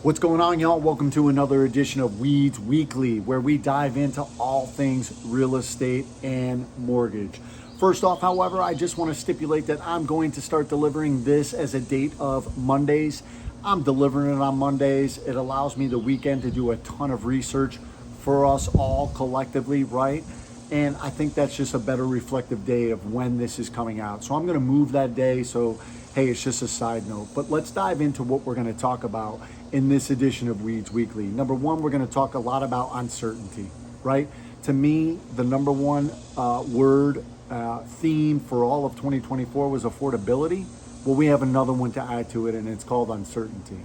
What's going on, y'all? Welcome to another edition of Weeds Weekly, where we dive into all things real estate and mortgage. First off, however, I just want to stipulate that I'm going to start delivering this as a date of Mondays. I'm delivering it on Mondays. It allows me the weekend to do a ton of research for us all collectively, right? And I think that's just a better reflective day of when this is coming out. So I'm going to move that day. So, hey, it's just a side note. But let's dive into what we're going to talk about in this edition of Weeds Weekly. Number one, we're going to talk a lot about uncertainty, right? To me, the number one theme for all of 2024 was affordability. Well, we have another one to add to it, and it's called uncertainty.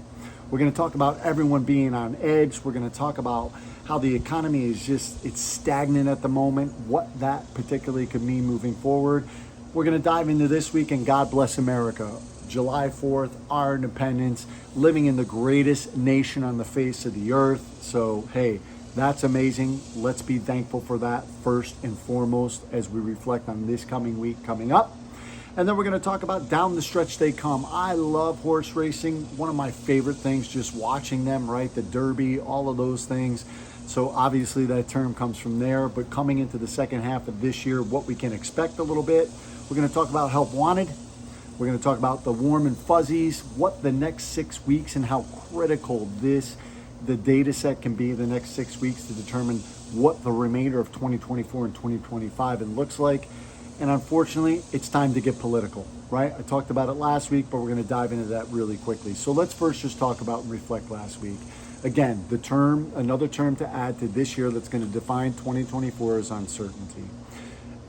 We're going to talk about everyone being on edge. We're going to talk about how the economy is it's stagnant at the moment, what that particularly could mean moving forward. We're going to dive into this week and God bless America. July 4th, our independence, living in the greatest nation on the face of the earth. So, hey, that's amazing. Let's be thankful for that first and foremost as we reflect on this coming week coming up. And then we're going to talk about down the stretch they come. I love horse racing. One of my favorite things, just watching them, right? The Derby, all of those things. So obviously that term comes from there. But coming into the second half of this year, what we can expect a little bit. We're going to talk about help wanted. We're going to talk about the warm and fuzzies, what the next 6 weeks and how critical the data set can be the next 6 weeks to determine what the remainder of 2024 and 2025 looks like. And unfortunately, it's time to get political, right? I talked about it last week, but we're going to dive into that really quickly. So let's first just talk about and reflect last week. Again, another term to add to this year that's going to define 2024 is uncertainty.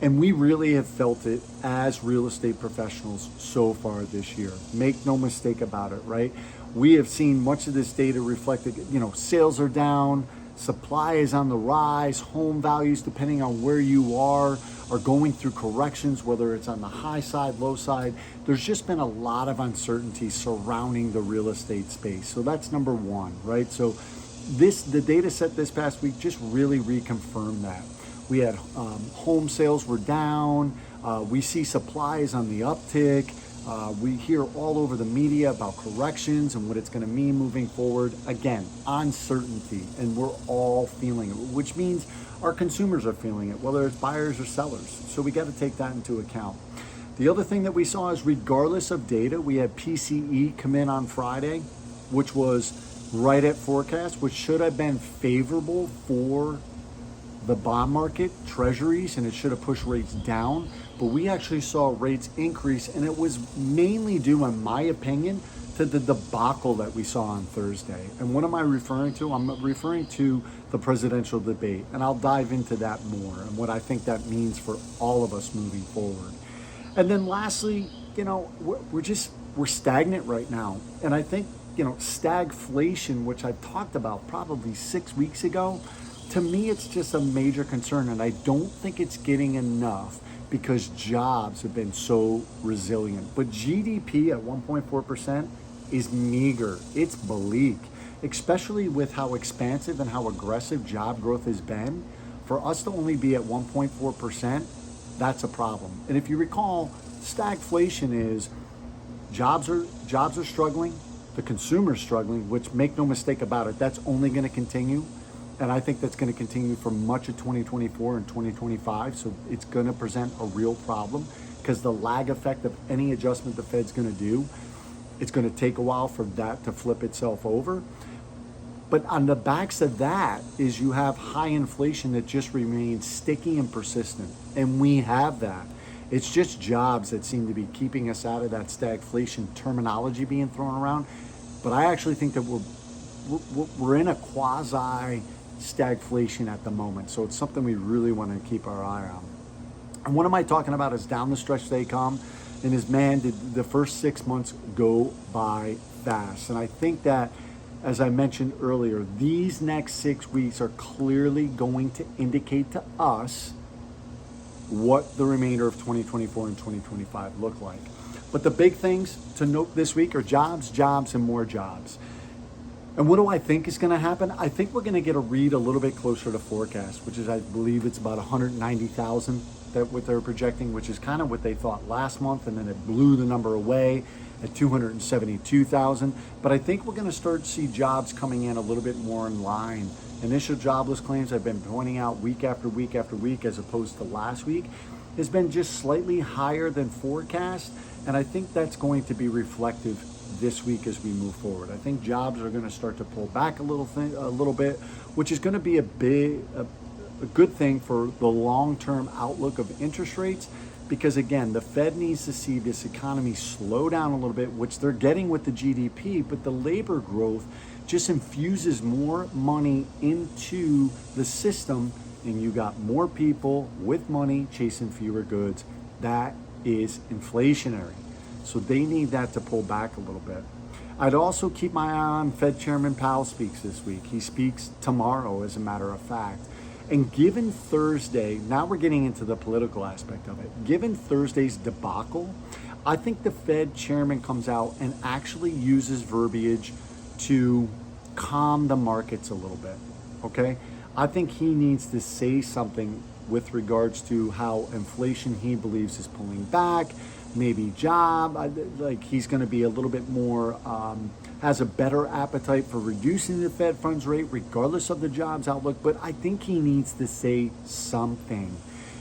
And we really have felt it as real estate professionals so far this year. Make no mistake about it, right? We have seen much of this data reflected, sales are down, supply is on the rise, home values, depending on where you are going through corrections, whether it's on the high side, low side. There's just been a lot of uncertainty surrounding the real estate space. So that's number one, right? So the data set this past week just really reconfirmed that. We had home sales were down. We see supplies on the uptick. We hear all over the media about corrections and what it's going to mean moving forward. Again, uncertainty, and we're all feeling it, which means our consumers are feeling it, whether it's buyers or sellers. So we got to take that into account. The other thing that we saw is regardless of data, we had PCE come in on Friday, which was right at forecast, which should have been favorable for the bond market, treasuries, and it should have pushed rates down. But we actually saw rates increase, and it was mainly due, in my opinion, to the debacle that we saw on Thursday. And what am I referring to? I'm referring to the presidential debate, and I'll dive into that more and what I think that means for all of us moving forward. And then lastly, we're stagnant right now. And I think, stagflation, which I talked about probably 6 weeks ago, to me, it's just a major concern, and I don't think it's getting enough because jobs have been so resilient. But GDP at 1.4% is meager. It's bleak, especially with how expansive and how aggressive job growth has been. For us to only be at 1.4%, that's a problem. And if you recall, stagflation is jobs are struggling, the consumer's struggling, which, make no mistake about it, that's only going to continue. And I think that's going to continue for much of 2024 and 2025. So it's going to present a real problem because the lag effect of any adjustment the Fed's going to do, it's going to take a while for that to flip itself over. But on the backs of that is you have high inflation that just remains sticky and persistent. And we have that. It's just jobs that seem to be keeping us out of that stagflation terminology being thrown around. But I actually think that we're in a quasi stagflation at the moment. So it's something we really want to keep our eye on. And what am I talking about is down the stretch they come. And did the first 6 months go by fast. And I think that, as I mentioned earlier, these next 6 weeks are clearly going to indicate to us what the remainder of 2024 and 2025 look like. But the big things to note this week are jobs, and more jobs. And what do I think is going to happen? I think we're going to get a read a little bit closer to forecast, which is, I believe it's about 190,000 that what they're projecting, which is kind of what they thought last month, and then it blew the number away at 272,000. But I think we're going to start to see jobs coming in a little bit more in line. Initial jobless claims I've been pointing out week after week after week, as opposed to last week, has been just slightly higher than forecast. And I think that's going to be reflective this week as we move forward. I think jobs are going to start to pull back a little bit, which is going to be a good thing for the long-term outlook of interest rates, because again, the Fed needs to see this economy slow down a little bit, which they're getting with the GDP, but the labor growth just infuses more money into the system, and you got more people with money chasing fewer goods. That is inflationary. So they need that to pull back a little bit. I'd also keep my eye on Fed Chairman Powell speaks this week. He speaks tomorrow, as a matter of fact. And given Thursday, now we're getting into the political aspect of it. Given Thursday's debacle, I think the Fed Chairman comes out and actually uses verbiage to calm the markets a little bit, okay? I think he needs to say something with regards to how inflation he believes is pulling back, maybe like he's going to be a little bit more, has a better appetite for reducing the Fed funds rate regardless of the jobs outlook, but I think he needs to say something.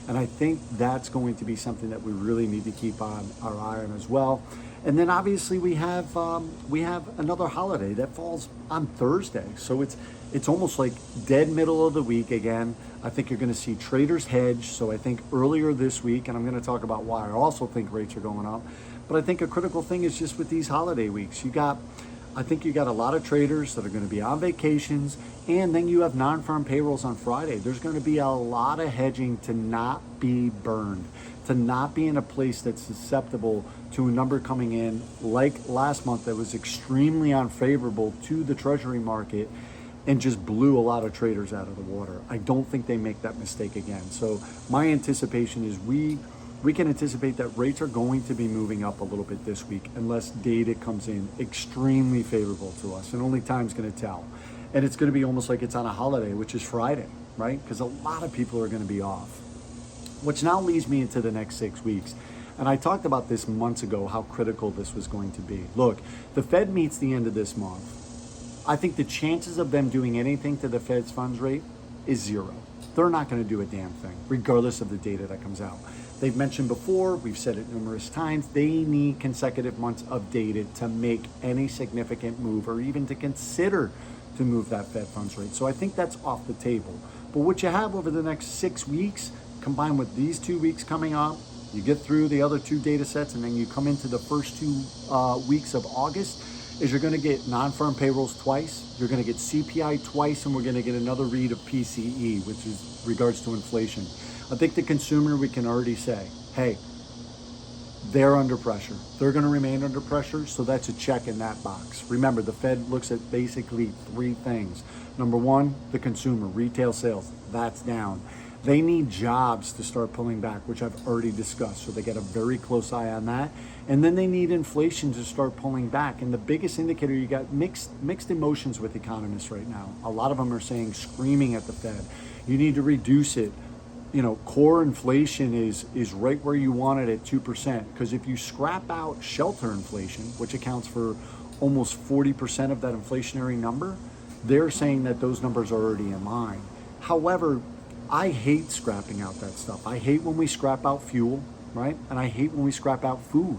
And I think that's going to be something that we really need to keep on our eye on as well. And then obviously we have another holiday that falls on Thursday. So it's almost like dead middle of the week again. I think you're going to see traders hedge. So I think earlier this week, and I'm going to talk about why I also think rates are going up, but I think a critical thing is just with these holiday weeks, I think you got a lot of traders that are going to be on vacations, and then you have non-farm payrolls on Friday. There's going to be a lot of hedging to not be burned, to not be in a place that's susceptible to a number coming in like last month that was extremely unfavorable to the Treasury market and just blew a lot of traders out of the water. I don't think they make that mistake again. So my anticipation is we can anticipate that rates are going to be moving up a little bit this week unless data comes in extremely favorable to us, and only time's going to tell. And it's going to be almost like it's on a holiday, which is Friday, right? Because a lot of people are going to be off, which now leads me into the next 6 weeks. And I talked about this months ago, how critical this was going to be. Look, the Fed meets the end of this month. I think the chances of them doing anything to the Fed's funds rate is zero. They're not going to do a damn thing, regardless of the data that comes out. They've mentioned before, we've said it numerous times, they need consecutive months of data to make any significant move or even to consider to move that Fed funds rate. So I think that's off the table. But what you have over the next 6 weeks, combined with these 2 weeks coming up, you get through the other two data sets, and then you come into the first 2 weeks of August, is you're going to get non-farm payrolls twice, you're going to get CPI twice, and we're going to get another read of PCE, which is regards to inflation. I think the consumer, we can already say, hey, they're under pressure. They're going to remain under pressure, so that's a check in that box. Remember, the Fed looks at basically 3 things. Number one, the consumer, retail sales, that's down. They need jobs to start pulling back, which I've already discussed, so they get a very close eye on that. And then they need inflation to start pulling back. And the biggest indicator, you got mixed emotions with economists right now. A lot of them are saying, screaming at the Fed, you need to reduce it. You know, core inflation is right where you want it at 2%. Because if you scrap out shelter inflation, which accounts for almost 40% of that inflationary number, they're saying that those numbers are already in line. However, I hate scrapping out that stuff. I hate when we scrap out fuel, right? And I hate when we scrap out food.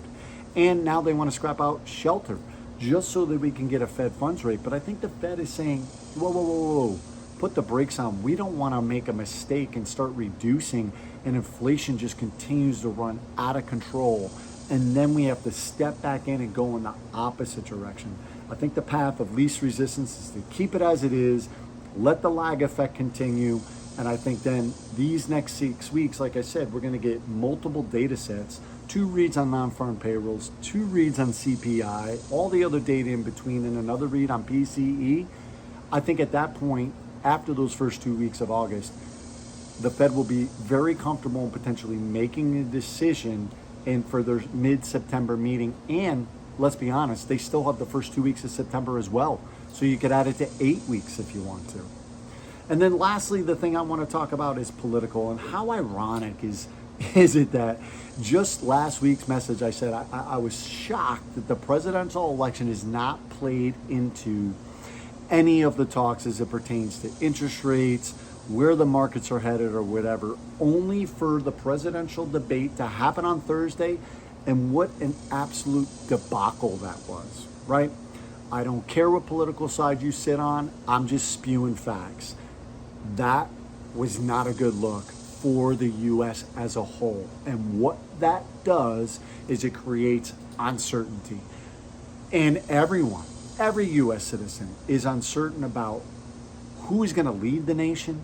And now they want to scrap out shelter just so that we can get a Fed funds rate. But I think the Fed is saying, whoa. Put the brakes on. We don't want to make a mistake and start reducing, and inflation just continues to run out of control. And then we have to step back in and go in the opposite direction. I think the path of least resistance is to keep it as it is, let the lag effect continue. And I think then these next 6 weeks, like I said, we're going to get multiple data sets, 2 reads on non-farm payrolls, 2 reads on CPI, all the other data in between, and another read on PCE. I think at that point, after those first 2 weeks of August, the Fed will be very comfortable in potentially making a decision for their mid-September meeting. And let's be honest, they still have the first 2 weeks of September as well. So you could add it to 8 weeks if you want to. And then lastly, the thing I want to talk about is political, and how ironic is it that just last week's message I said I was shocked that the presidential election is not played into any of the talks as it pertains to interest rates, where the markets are headed or whatever, only for the presidential debate to happen on Thursday. And what an absolute debacle that was, right? I don't care what political side you sit on. I'm just spewing facts. That was not a good look for the U.S. as a whole. And what that does is it creates uncertainty. And every U.S. citizen is uncertain about who is going to lead the nation.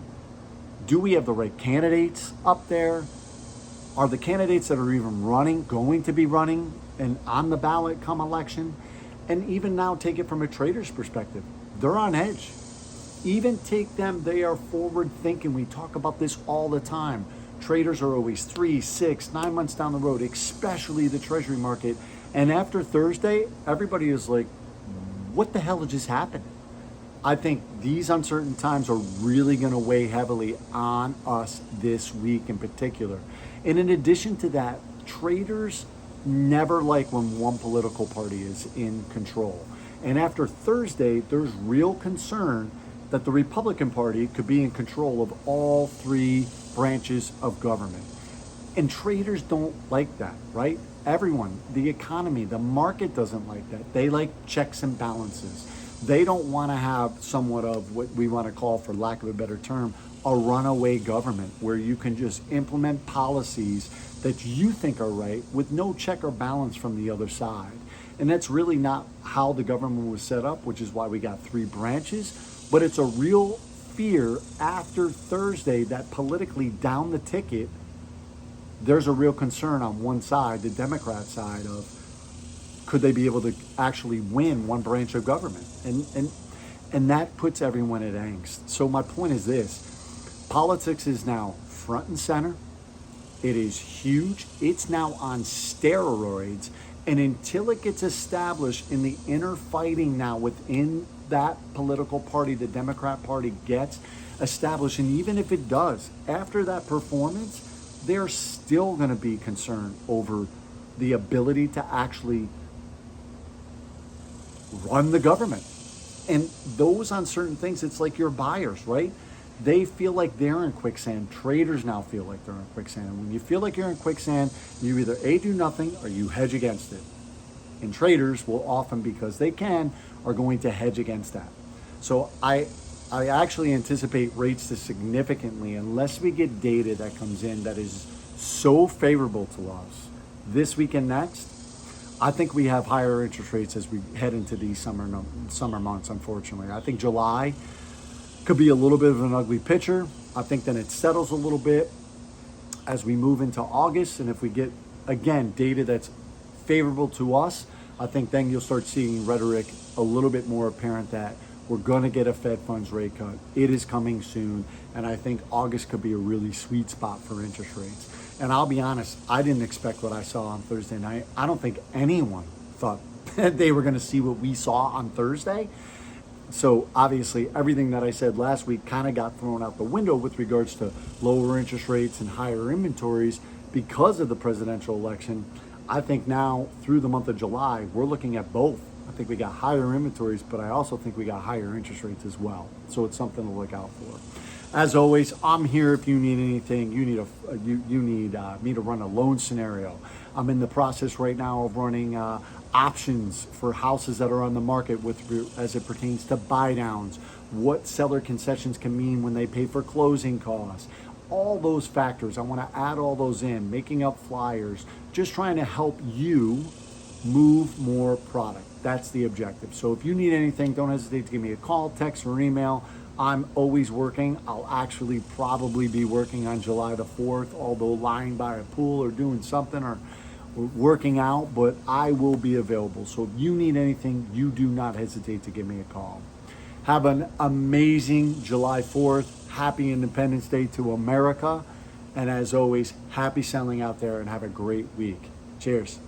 Do we have the right candidates up there? Are the candidates that are even running going to be running and on the ballot come election? And even now, take it from a trader's perspective. They're on edge. Even take them, they are forward thinking. We talk about this all the time. Traders are always 3, 6, 9 months down the road, especially the Treasury market. And after Thursday, everybody is like, what the hell just happened? I think these uncertain times are really going to weigh heavily on us this week in particular. And in addition to that, traders never like when one political party is in control. And after Thursday, there's real concern that the Republican Party could be in control of all 3 branches of government. And traders don't like that, right? Everyone, the economy, the market doesn't like that. They like checks and balances. They don't want to have somewhat of what we want to call, for lack of a better term, a runaway government where you can just implement policies that you think are right with no check or balance from the other side. And that's really not how the government was set up, which is why we got 3 branches. But it's a real fear after Thursday that politically down the ticket, there's a real concern on one side, the Democrat side, of could they be able to actually win one branch of government? And that puts everyone at angst. So my point is this: politics is now front and center. It is huge. It's now on steroids. And until it gets established in the inner fighting now within that political party, the Democrat Party gets established, and even if it does, after that performance, they're still going to be concerned over the ability to actually run the government. And those uncertain things, it's like your buyers, right? They feel like they're in quicksand. Traders now feel like they're in quicksand. And when you feel like you're in quicksand, you either A, do nothing, or you hedge against it. And traders will often, because they can, are going to hedge against that. So I actually anticipate rates to significantly, unless we get data that comes in that is so favorable to us this week and next, I think we have higher interest rates as we head into these summer months, unfortunately. I think July could be a little bit of an ugly picture. I think then it settles a little bit as we move into August. And if we get, again, data that's favorable to us, I think then you'll start seeing rhetoric a little bit more apparent that we're going to get a Fed funds rate cut. It is coming soon. And I think August could be a really sweet spot for interest rates. And I'll be honest, I didn't expect what I saw on Thursday night. I don't think anyone thought that they were going to see what we saw on Thursday. So obviously everything that I said last week kind of got thrown out the window with regards to lower interest rates and higher inventories because of the presidential election. I think now through the month of July, we're looking at both. I think we got higher inventories, but I also think we got higher interest rates as well. So it's something to look out for. As always, I'm here if you need anything. You need me to run a loan scenario. I'm in the process right now of running options for houses that are on the market as it pertains to buy downs, what seller concessions can mean when they pay for closing costs. All those factors, I want to add all those in, making up flyers, just trying to help you move more product. That's the objective. So if you need anything, don't hesitate to give me a call, text, or email. I'm always working. I'll actually probably be working on July the 4th, although lying by a pool or doing something or working out, but I will be available. So if you need anything, you do not hesitate to give me a call. Have an amazing July 4th. Happy Independence Day to America. And as always, happy selling out there and have a great week. Cheers.